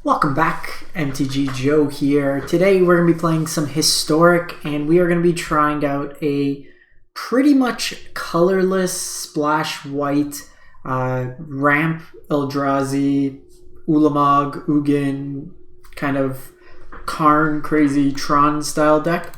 Welcome back, MTG Joe here. Today we're going to be playing some Historic, and we are going to be trying out a pretty much colorless splash white ramp Eldrazi, Ulamog, Ugin, kind of Karn crazy TRON style deck.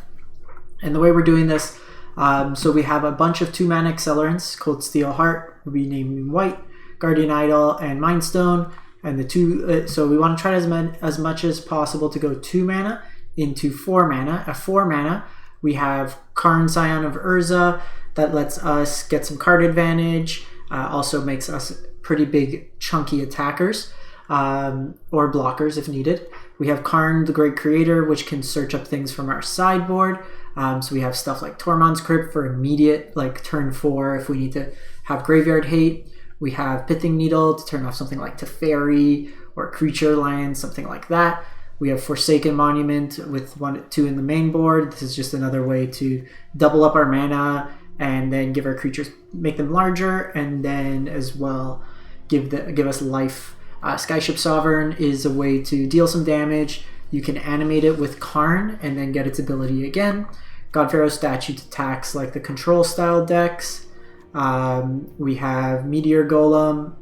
And the way we're doing this, so we have a bunch of 2-mana accelerants, Cold Steel Heart, we'll be naming white, Guardian Idol, and Mindstone. And the two, so we want to try as much as possible to go 2 mana into 4 mana. At 4 mana, we have Karn, Scion of Urza, that lets us get some card advantage. Also makes us pretty big, chunky attackers or blockers if needed. We have Karn, the Great Creator, which can search up things from our sideboard. So we have stuff like Tormod's Crypt for immediate, like turn 4, if we need to have Graveyard Hate. We have Pithing Needle to turn off something like Teferi or Creature Land, something like that. We have Forsaken Monument with 1-2 in the main board. This is just another way to double up our mana and then give our creatures, make them larger, and then as well give us life. Skyship Sovereign is a way to deal some damage. You can animate it with Karn and then get its ability again. God Pharaoh Statute attacks like the control style decks. We have Meteor Golem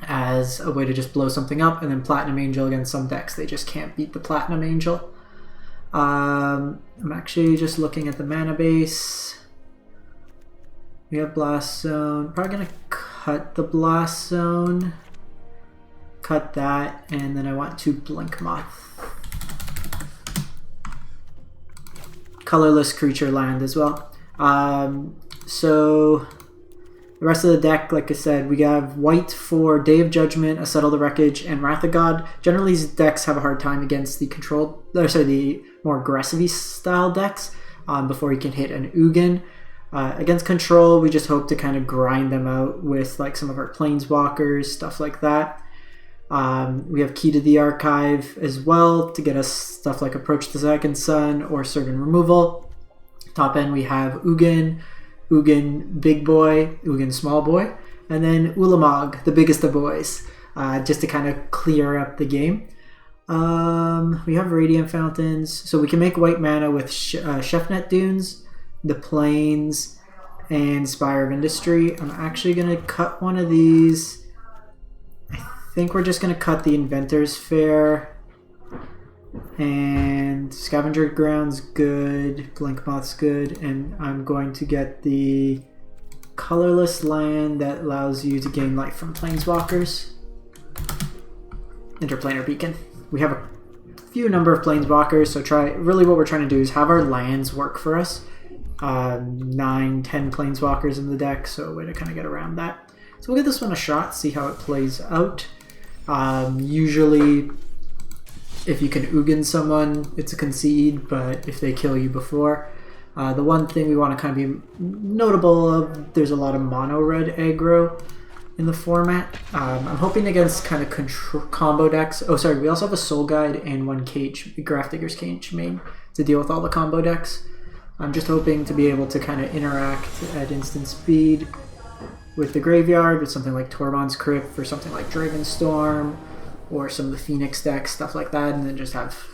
as a way to just blow something up, and then Platinum Angel against some decks. They just can't beat the Platinum Angel. I'm actually just looking at the mana base. We have Blast Zone. Probably going to cut the Blast Zone. Cut that, and then I want to Blink Moth. Colorless creature land as well. So the rest of the deck, like I said, we have white for Day of Judgment, Settle the Wreckage, and Wrath of God. Generally, these decks have a hard time against the more aggressive style decks before you can hit an Ugin. Against Control, we just hope to kind of grind them out with like some of our Planeswalkers, stuff like that. We have Key to the Archive as well to get us stuff like Approach the Second Sun or Certain Removal. Top end, we have Ugin Big Boy, Ugin Small Boy, and then Ulamog, the biggest of boys, just to kind of clear up the game. We have Radiant Fountains, so we can make white mana with Chefnet Dunes, the Plains, and Spire of Industry. I'm actually going to cut one of these. I think we're just going to cut the Inventor's Fair. And Scavenger Ground's good, Blink Moth's good, and I'm going to get the colorless land that allows you to gain life from Planeswalkers. Interplanar Beacon. We have a few number of Planeswalkers, so really what we're trying to do is have our lands work for us. 9, 10 Planeswalkers in the deck, so a way to kind of get around that. So we'll give this one a shot, see how it plays out. Usually, if you can Ugin someone, it's a concede, but if they kill you before. The one thing we want to kind of be notable of, there's a lot of mono-red aggro in the format. I'm hoping against kind of combo decks. Oh, sorry, we also have a Soul Guide and 1 Grafdigger's Cage main to deal with all the combo decks. I'm just hoping to be able to kind of interact at instant speed with the graveyard, with something like Tormod's Crypt or something like Dragonstorm, or some of the Phoenix decks, stuff like that, and then just have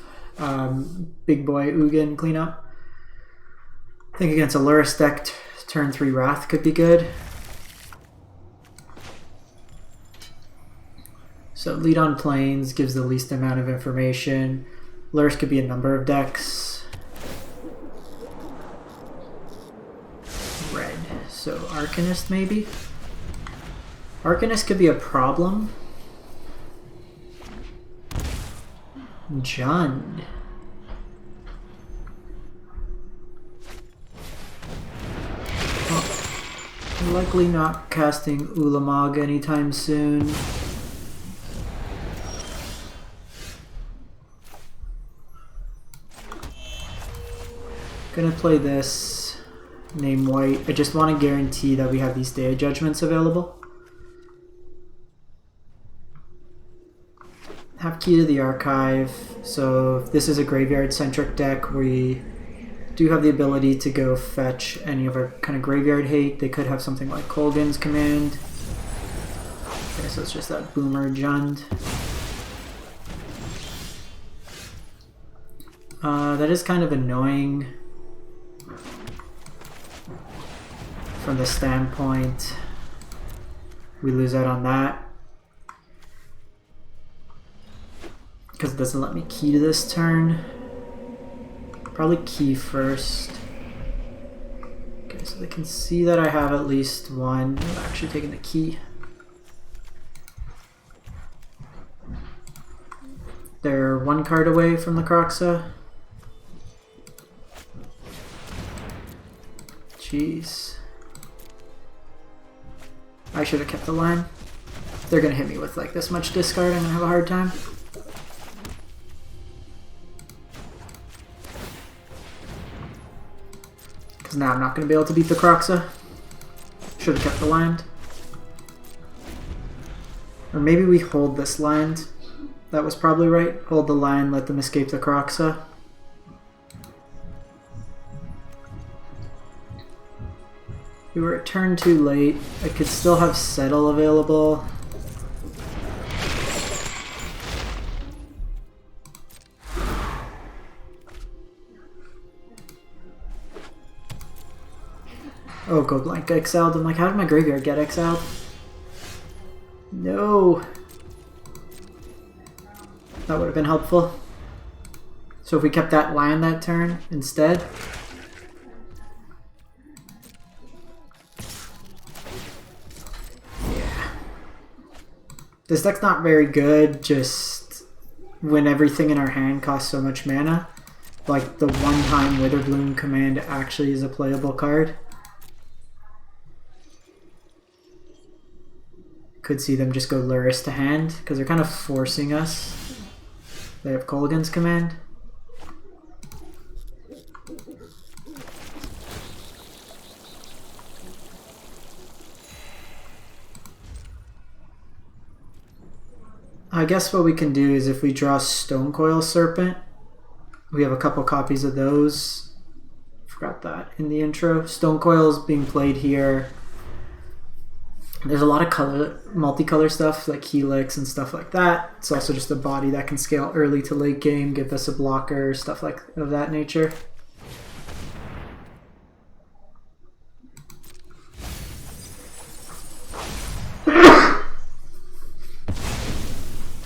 Big Boy Ugin clean up. I think against a Lurrus deck, turn 3 Wrath could be good. So lead on Plains gives the least amount of information. Lurrus could be a number of decks. Red, so Arcanist maybe? Arcanist could be a problem. Jund. Well, likely not casting Ulamog anytime soon. Gonna play this. Name white. I just want to guarantee that we have these Day of Judgments available. Have Key to the Archive, so if this is a graveyard-centric deck, we do have the ability to go fetch any of our kind of graveyard hate. They could have something like Kolaghan's Command. Okay, so it's just that Boomer Jund. That is kind of annoying from the standpoint we lose out on that because it doesn't let me key to this turn. Probably key first. Okay, so they can see that I have at least one. I'm actually taking the key. They're one card away from the Kroxa. Jeez. I should have kept the line. If they're gonna hit me with like this much discard, I'm gonna have a hard time. Because now I'm not gonna be able to beat the Kroxa. Should have kept the land. Or maybe we hold this land. That was probably right. Hold the line, let them escape the Kroxa. We were a turn too late. I could still have Settle available. Oh, go blank exiled. I'm like, how did my graveyard get exiled? No. That would have been helpful. So if we kept that land that turn instead. Yeah. This deck's not very good, just when everything in our hand costs so much mana. Like the one-time Witherbloom command actually is a playable card. Could see them just go Luris to hand, because they're kind of forcing us. They have Kolaghan's command. I guess what we can do is if we draw Stonecoil Serpent, we have a couple copies of those. Forgot that in the intro. Stonecoil is being played here. There's a lot of color, multicolor stuff like Helix and stuff like that. It's also just a body that can scale early to late game, give us a blocker, stuff like of that nature.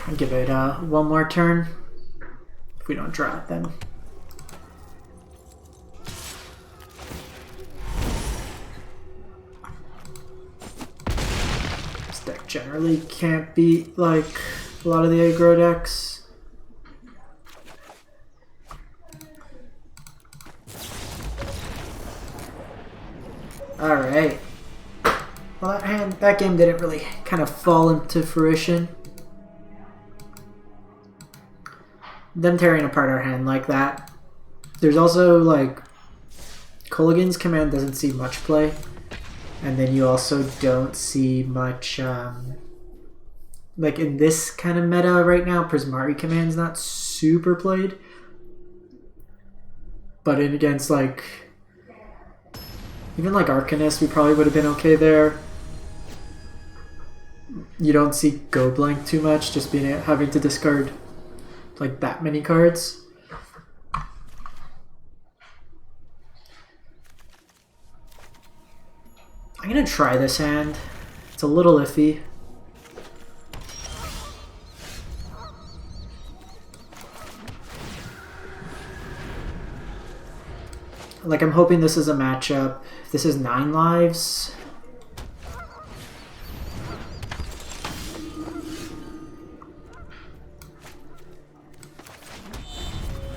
I'll give it one more turn. If we don't draw it, then. Generally can't beat like a lot of the aggro decks. Alright. Well, that game didn't really kind of fall into fruition. Them tearing apart our hand like that. There's also like Kolaghan's command doesn't see much play. And then you also don't see much, like in this kind of meta right now, Prismari command's not super played. But in against like, even like Arcanist, we probably would have been okay there. You don't see Go Blank too much, just being having to discard like that many cards. I'm gonna try this hand. It's a little iffy. Like, I'm hoping this is a matchup. This is 9 lives.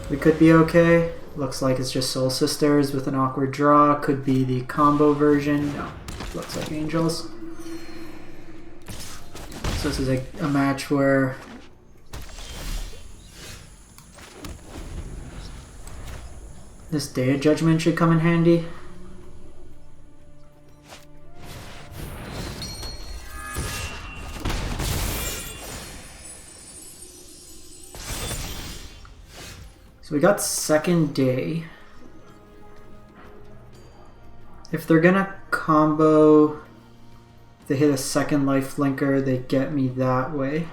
We could be okay. Looks like it's just Soul Sisters with an awkward draw. Could be the combo version. No. Looks like Angels. So this is a match where this Day of Judgment should come in handy. So we got second day. If they're gonna combo, if they hit a second life flinker, they get me that way.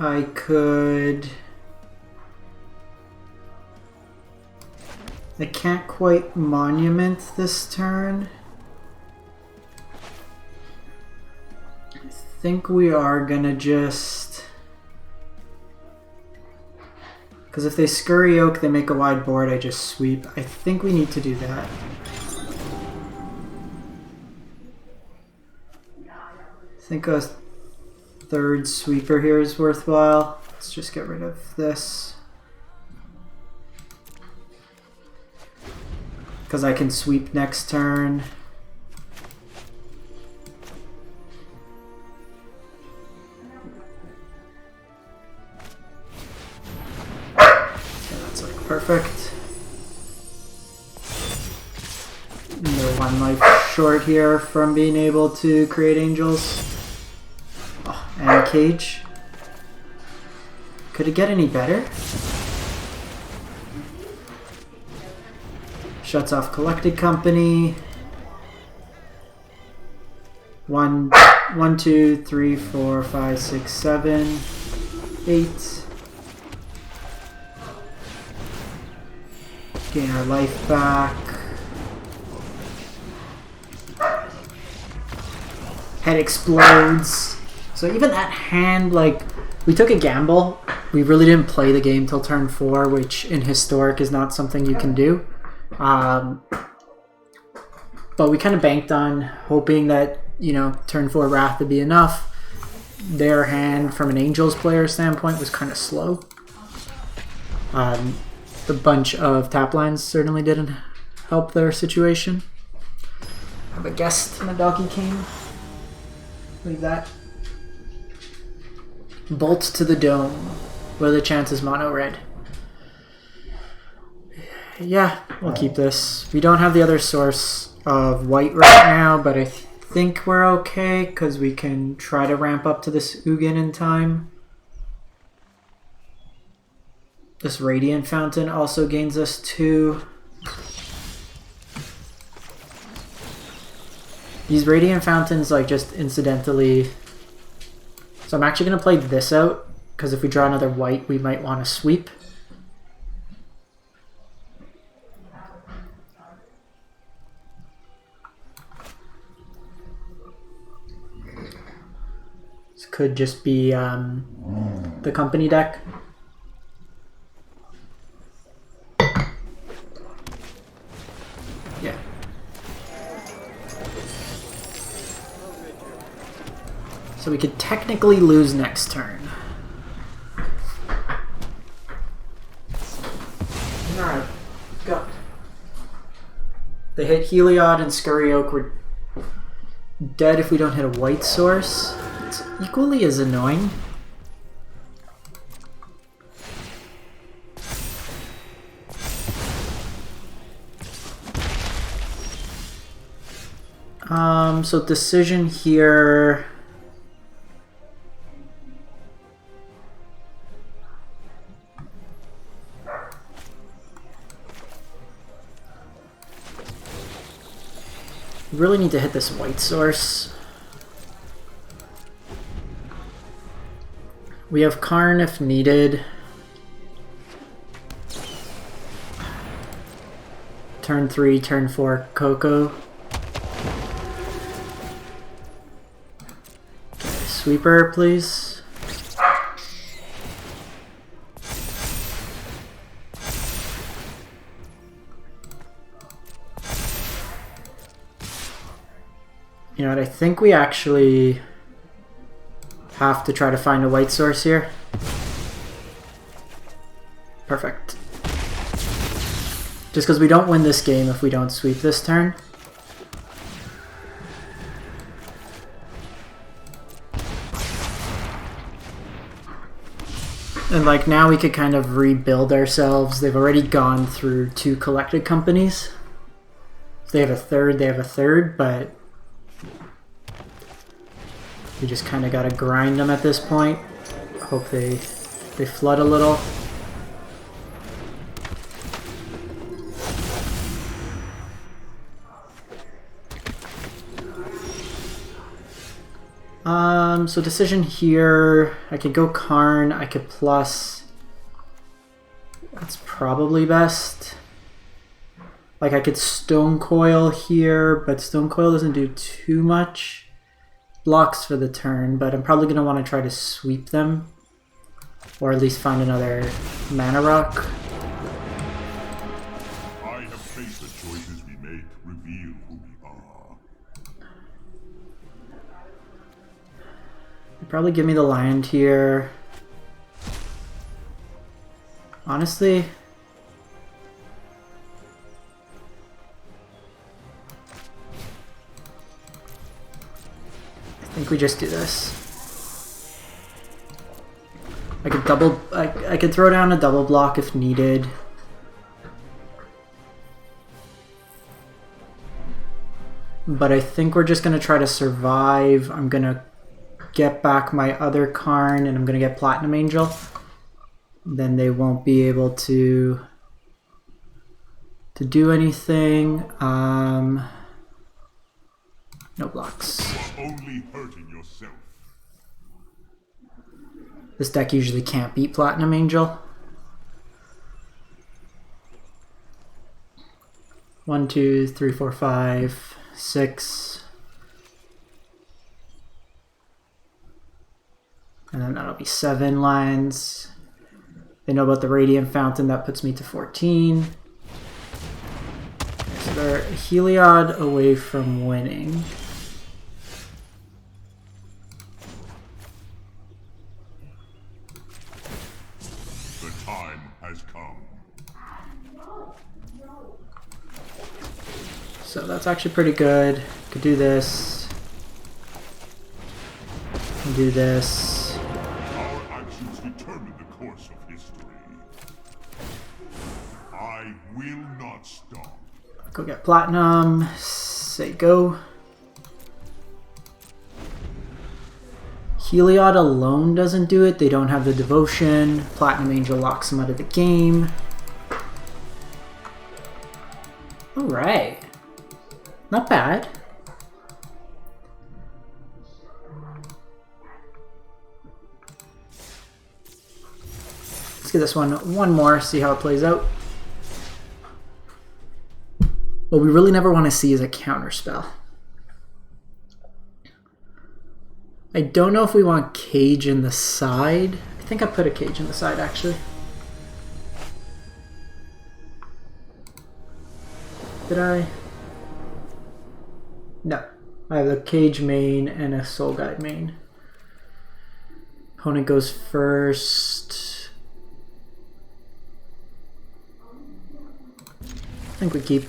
I could... I can't quite monument this turn. I think we are gonna just... Because if they scurry oak, they make a wide board, I just sweep. I think we need to do that. I think a third sweeper here is worthwhile. Let's just get rid of this. Because I can sweep next turn. That's like perfect. They're one life short here from being able to create angels. Oh, and cage. Could it get any better? Shuts off collected company. 1, 2, 3, 4, 5, 6, 7, 8. Gain our life back. Head explodes. So even that hand, like, we took a gamble. We really didn't play the game till turn 4, which in Historic is not something you can do. But we kind of banked on hoping that, you know, turn 4 Wrath would be enough. Their hand, from an Angels player standpoint, was kind of slow. The bunch of tap lines certainly didn't help their situation. I have a guest in the Doggy King. Leave that. Bolt to the Dome. What are the chances mono red? Yeah, we'll keep this. We don't have the other source of white right now, but I think we're okay because we can try to ramp up to this Ugin in time. This Radiant Fountain also gains us 2. These Radiant Fountains, like, just incidentally... So I'm actually going to play this out, because if we draw another white, we might want to sweep. This could just be the company deck. Yeah. So we could technically lose next turn. Alright, go. They hit Heliod and Scurry Oak. We're dead if we don't hit a white source. It's equally as annoying. So decision here. We really need to hit this white source. We have Karn if needed. Turn 3, turn 4, Coco. Sweeper, please. You know what, I think we actually have to try to find a white source here. Perfect. Just because we don't win this game if we don't sweep this turn. And like now we could kind of rebuild ourselves. They've already gone through 2 collected companies. If they have a third, but we just kind of got to grind them at this point. Hope they flood a little. So decision here, I could go Karn, I could plus. That's probably best. Like I could Stone Coil here, but Stone Coil doesn't do too much. Blocks for the turn, but I'm probably going to want to try to sweep them. Or at least find another mana rock. I have faced the choices we make reveal who we are. They'd probably give me the land here. Honestly, I think we just do this. I could throw down a double block if needed. But I think we're just going to try to survive. I'm going to get back my other Karn and I'm going to get Platinum Angel. Then they won't be able to do anything. No blocks. Only hurting yourself. This deck usually can't beat Platinum Angel. 1, 2, 3, 4, 5, 6. And then that'll be 7 lines. They know about the Radiant Fountain, that puts me to 14. So they're a Heliod away from winning. The time has come. So that's actually pretty good. Could do this. Can do this. Our actions determine the course of history. I will not stop. Go get Platinum. Say go. Heliod alone doesn't do it. They don't have the Devotion. Platinum Angel locks them out of the game. Alright. Not bad. Let's give this one more, see how it plays out. What we really never want to see is a counterspell. I don't know if we want Cage in the side. I think I put a Cage in the side actually. Did I? No. I have a Cage main and a Soul Guide main. Opponent goes first. I think we keep.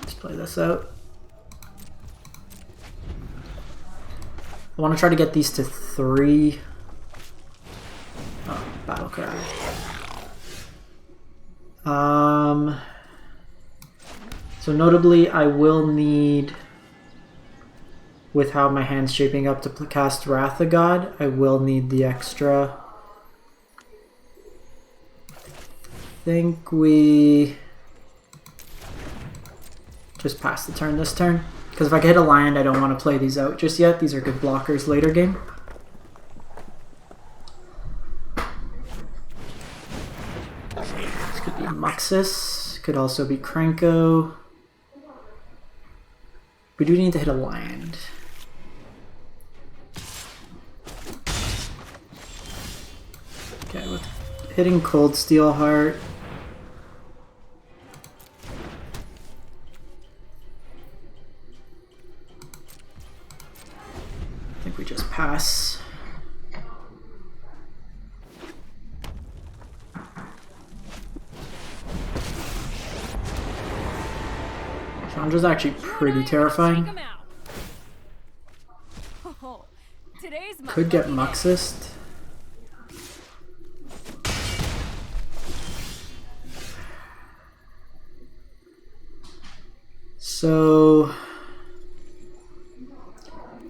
Let's play this out. I want to try to get these to 3. Oh, Battle Cry. So notably, I will need, with how my hand's shaping up to cast Wrath of God, I will need the extra. I think we just pass the turn this turn. Because if I hit a land, I don't want to play these out just yet. These are good blockers later game. This could be Muxus. Could also be Krenko. We do need to hit a land. Okay, with hitting Cold Steel Heart. I think we just pass. Chandra's actually pretty terrifying. Could get Muxus. So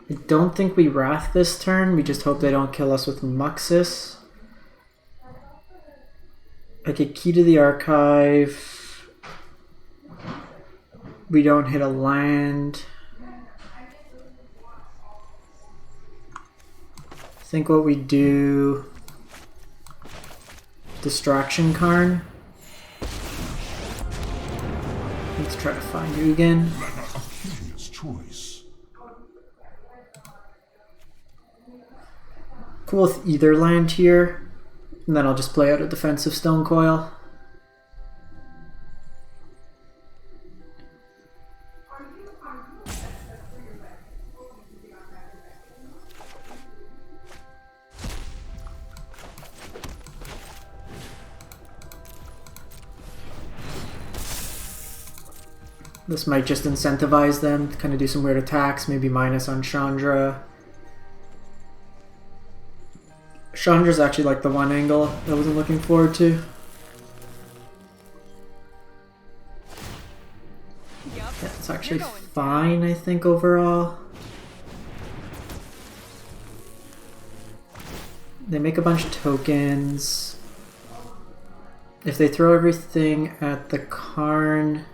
I don't think we Wrath this turn. We just hope they don't kill us with Muxus. I could Key to the Archive. We don't hit a land. I think what we do... Distraction Karn. Let's try to find Ugin. A curious choice. Cool with either land here. And then I'll just play out a defensive Stone Coil. This might just incentivize them to kind of do some weird attacks, maybe minus on Chandra. Chandra's actually like the one angle I wasn't looking forward to. Yeah, it's actually fine, I think, overall. They make a bunch of tokens. If they throw everything at the Karn...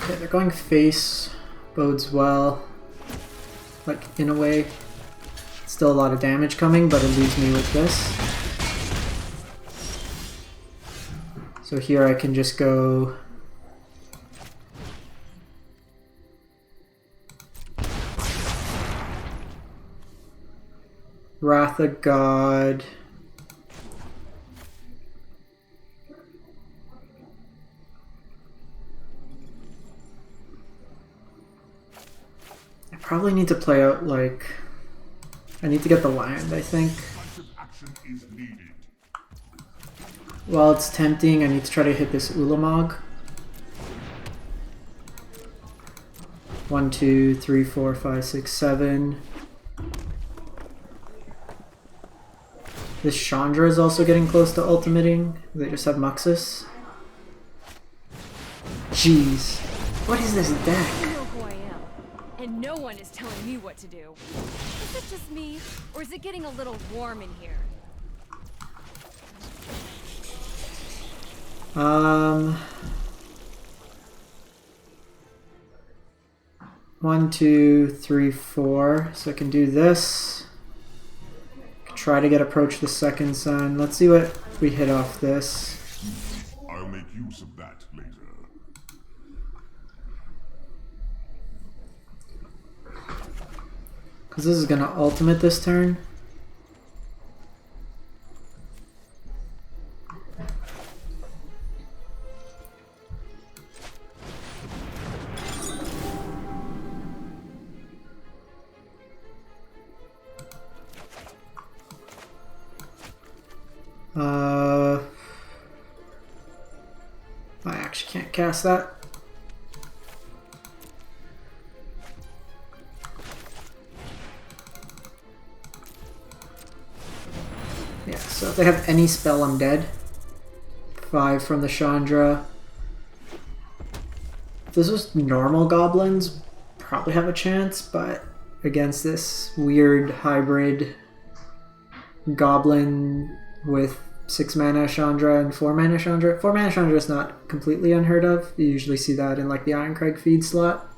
Okay, they're going face, bodes well, like in a way. Still a lot of damage coming, but it leaves me with this. So here I can just go... Wrath of God... Probably need to play out, like... I need to get the land, I think. While it's tempting, I need to try to hit this Ulamog. 1, 2, 3, 4, 5, 6, 7. This Chandra is also getting close to ultimating. They just have Muxus. Jeez. What is this deck? And no one is telling me what to do. Is it just me, or is it getting a little warm in here? 1, 2, 3, 4. So I can do this. Try to get approach the second sun. Let's see what we hit off this. I'll make use of that later. Because this is going to ultimate this turn. I actually can't cast that. Yeah, so if they have any spell, I'm dead. 5 from the Chandra. If this was normal goblins, probably have a chance, but against this weird hybrid goblin with 6 mana Chandra and 4 mana Chandra. 4 mana Chandra is not completely unheard of. You usually see that in like the Ironcrag feed slot.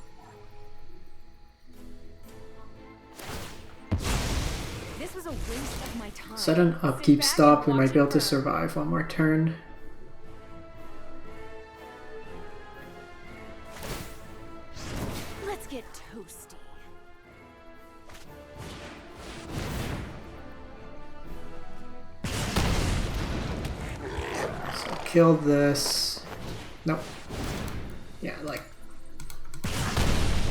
This was a waste of my time. Set an upkeep stop. We might be able to survive one more turn. Let's get toasty. Kill this. Nope. Yeah, like...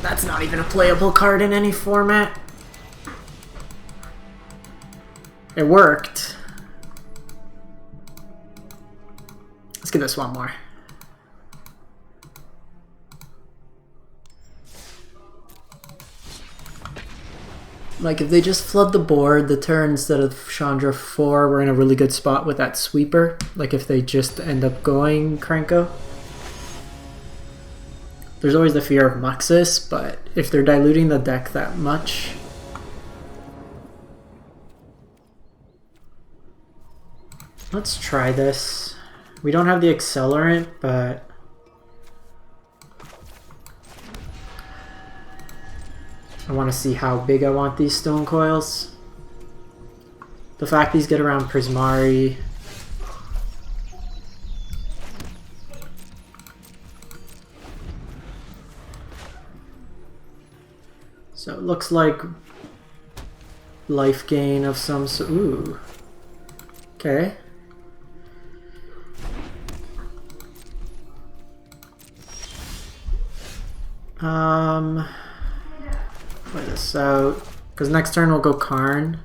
That's not even a playable card in any format. It worked. Let's give this one more. Like, if they just flood the board, the turn instead of Chandra 4, we're in a really good spot with that sweeper. Like, if they just end up going Krenko. There's always the fear of Muxus, but if they're diluting the deck that much... Let's try this. We don't have the accelerant, but... I want to see how big I want these stone coils. The fact these get around Prismari... So it looks like life gain of some sort. Ooh. Okay. Play this out. Because next turn we'll go Karn.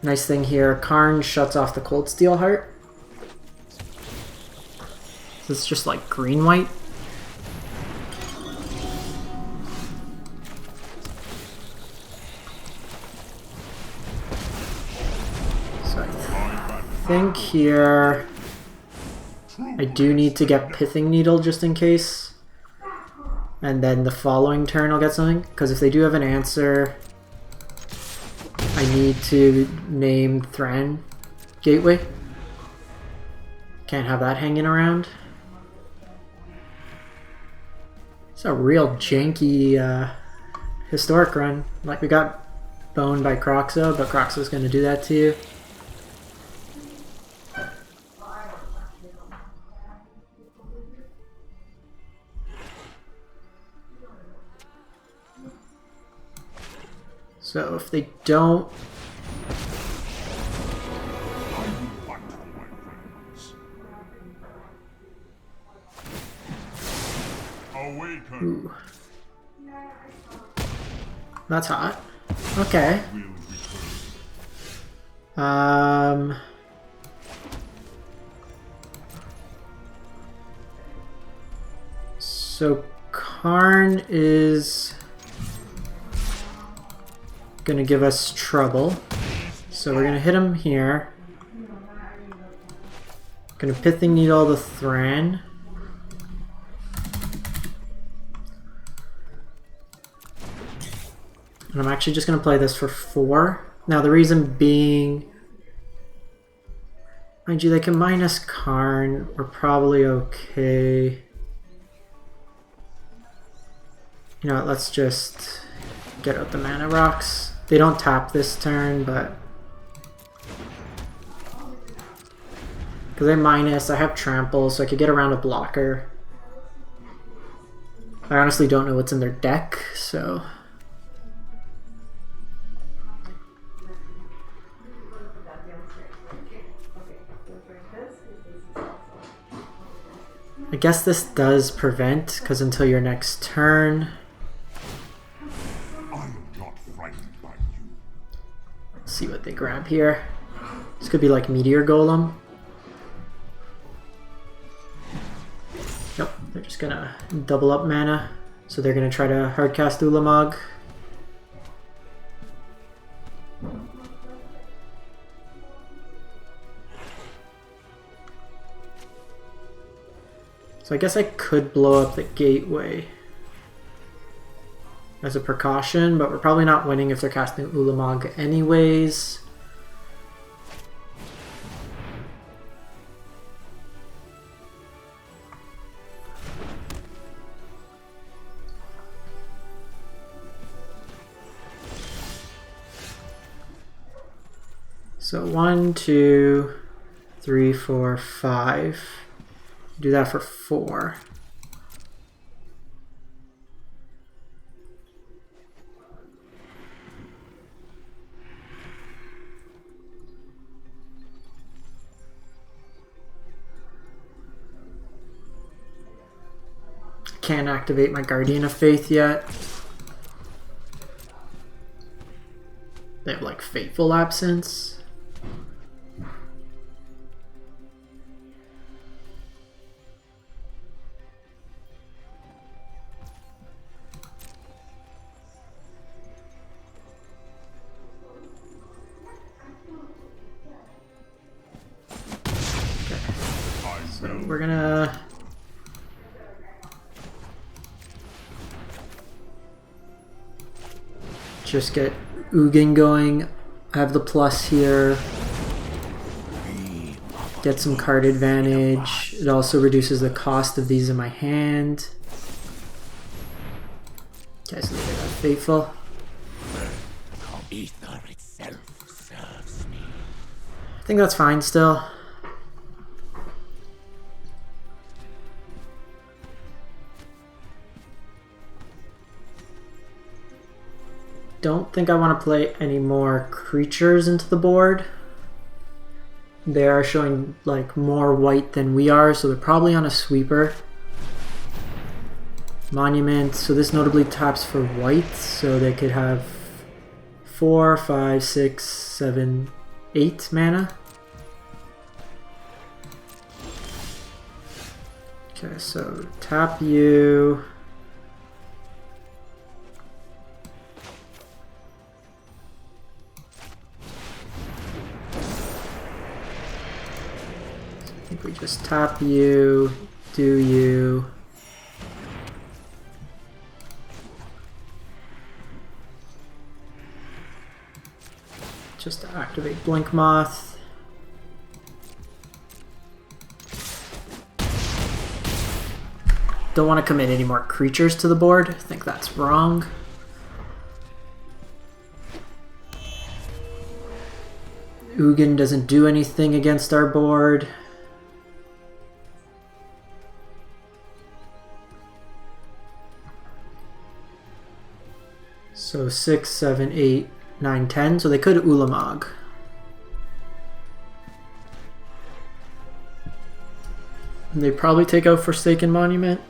Nice thing here, Karn shuts off the Cold Steel Heart. So it's just like green-white. So I think here I do need to get Pithing Needle just in case. And then the following turn I'll get something. Because if they do have an answer, I need to name Thran Gateway. Can't have that hanging around. It's a real janky historic run. Like, we got boned by Croxa, but Croxa's going to do that to you. So if they don't... Ooh. That's hot. Okay. So Karn is gonna give us trouble. So we're gonna hit him here. Gonna Pithing Needle the Thran. And I'm actually just gonna play this for 4. Now the reason being, mind you, they can minus Karn. We're probably okay. You know what, let's just get out the mana rocks. They don't tap this turn, but because they minus, I have trample, so I could get around a blocker. I honestly don't know what's in their deck, so I guess this does prevent, because until your next turn. Let's see what they grab here. This could be like Meteor Golem. Nope, they're just gonna double up mana. So they're gonna try to hardcast Ulamog. So I guess I could blow up the gateway as a precaution, but we're probably not winning if they're casting Ulamog anyways. So 1, 2, 3, 4, 5. Do that for 4. Can't activate my Guardian of Faith yet. They have like Fateful Absence. So we're gonna just get Ugin going. I have the plus here. Get some card advantage. It also reduces the cost of these in my hand. Okay, so they got Faithful. Ether itself serves me. I think that's fine still. Don't think I want to play any more creatures into the board. They are showing like more white than we are, so they're probably on a sweeper. Monument, so this notably taps for white, so they could have 4, 5, 6, 7, 8 mana. Okay, so tap you. I think we just tap you, do you. Just to activate Blink Moth. Don't want to commit any more creatures to the board. I think that's wrong. Ugin doesn't do anything against our board. So 6, 7, 8, 9, 10. So they could Ulamog. And they probably take out Forsaken Monument.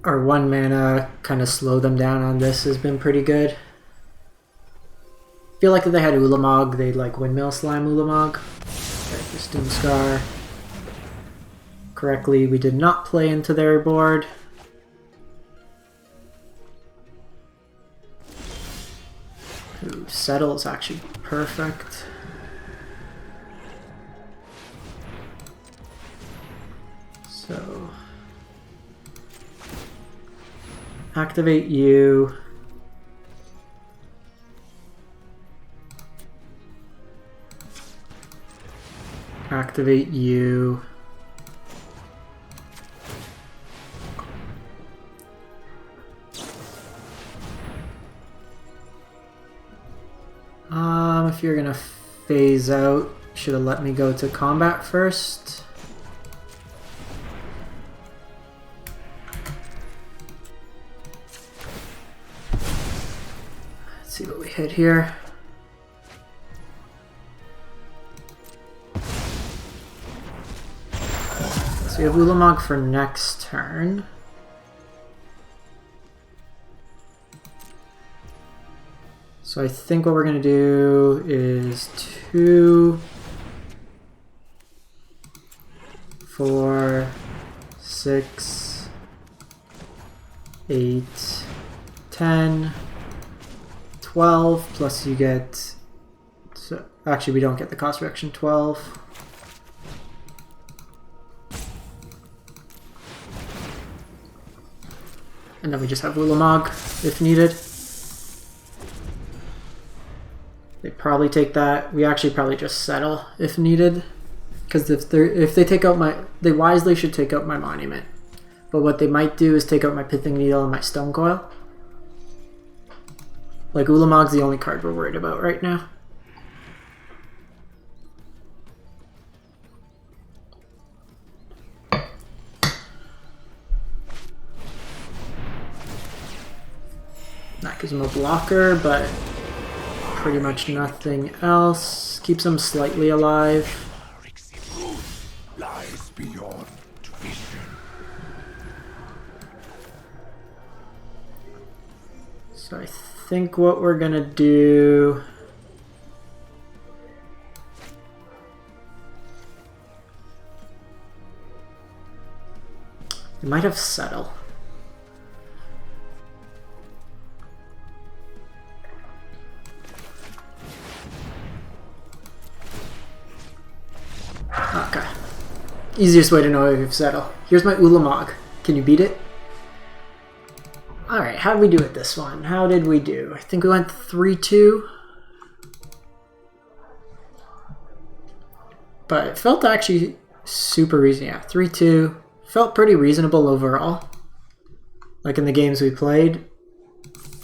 Our 1 mana kind of slow them down on this has been pretty good. I feel like if they had Ulamog, they'd like Windmill Slime Ulamog. Okay, this Doomscar. Correctly, we did not play into their board. Ooh, Settle is actually perfect. So activate you. Activate you. If you're gonna phase out, should have let me go to combat first. Let's see what we hit here. So we have Ulamog for next turn. So I think what we're going to do is 2, 4, 6, 8, 10, 12, plus you get, so actually we don't get the cost reduction, 12. And then we just have Ulamog if needed. They probably take that. We actually probably just settle if needed, because if they take out my, they wisely should take out my monument. But what they might do is take out my Pithing Needle and my Stone Coil. Like Ulamog's the only card we're worried about right now. That gives him a blocker, but pretty much nothing else. Keeps him slightly alive. Lies beyond vision. So I think what we're gonna do, we might have Settle. Easiest way to know if you've settled. Here's my Ulamog. Can you beat it? Alright, how did we do with this one? How did we do? I think we went 3-2. But it felt actually super easy. Yeah, 3-2. Felt pretty reasonable overall. Like in the games we played.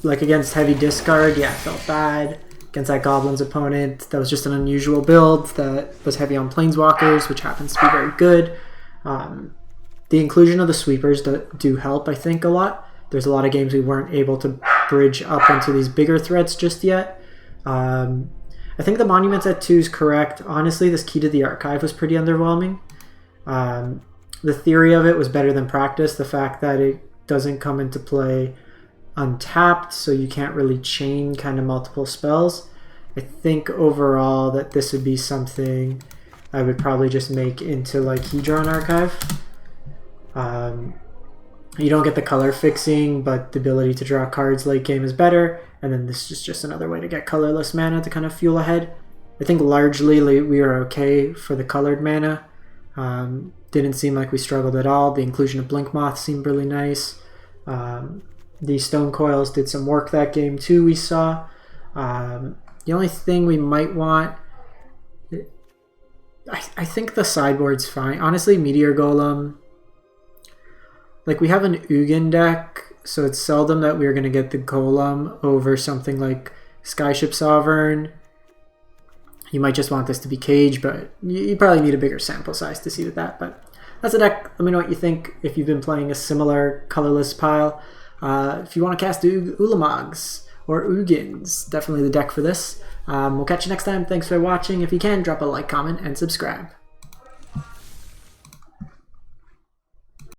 Like against heavy discard, yeah, it felt bad. Against that Goblin's opponent, that was just an unusual build that was heavy on Planeswalkers, which happens to be very good. The inclusion of the sweepers do help, I think, a lot. There's a lot of games we weren't able to bridge up into these bigger threats just yet. I think the Monuments at 2 is correct. Honestly, this Key to the Archive was pretty underwhelming. The theory of it was better than practice. The fact that it doesn't come into play untapped, so you can't really chain kind of multiple spells. I think overall that this would be something I would probably just make into like Hedron Archive. You don't get the color fixing, but the ability to draw cards late game is better, and then this is just another way to get colorless mana to kind of fuel ahead. I think largely we are okay for the colored mana. Didn't seem like we struggled at all. The inclusion of Blink Moth seemed really nice. The Stone Coils did some work that game too, we saw. The only thing we might want... I think the sideboard's fine. Honestly, Meteor Golem... Like, we have an Ugin deck, so it's seldom that we're going to get the Golem over something like Skyship Sovereign. You might just want this to be Cage, but you probably need a bigger sample size to see with that. But that's a deck. Let me know what you think if you've been playing a similar colorless pile. If you want to cast Ulamogs or Ugins, definitely the deck for this. We'll catch you next time. Thanks for watching. If you can, drop a like, comment, and subscribe.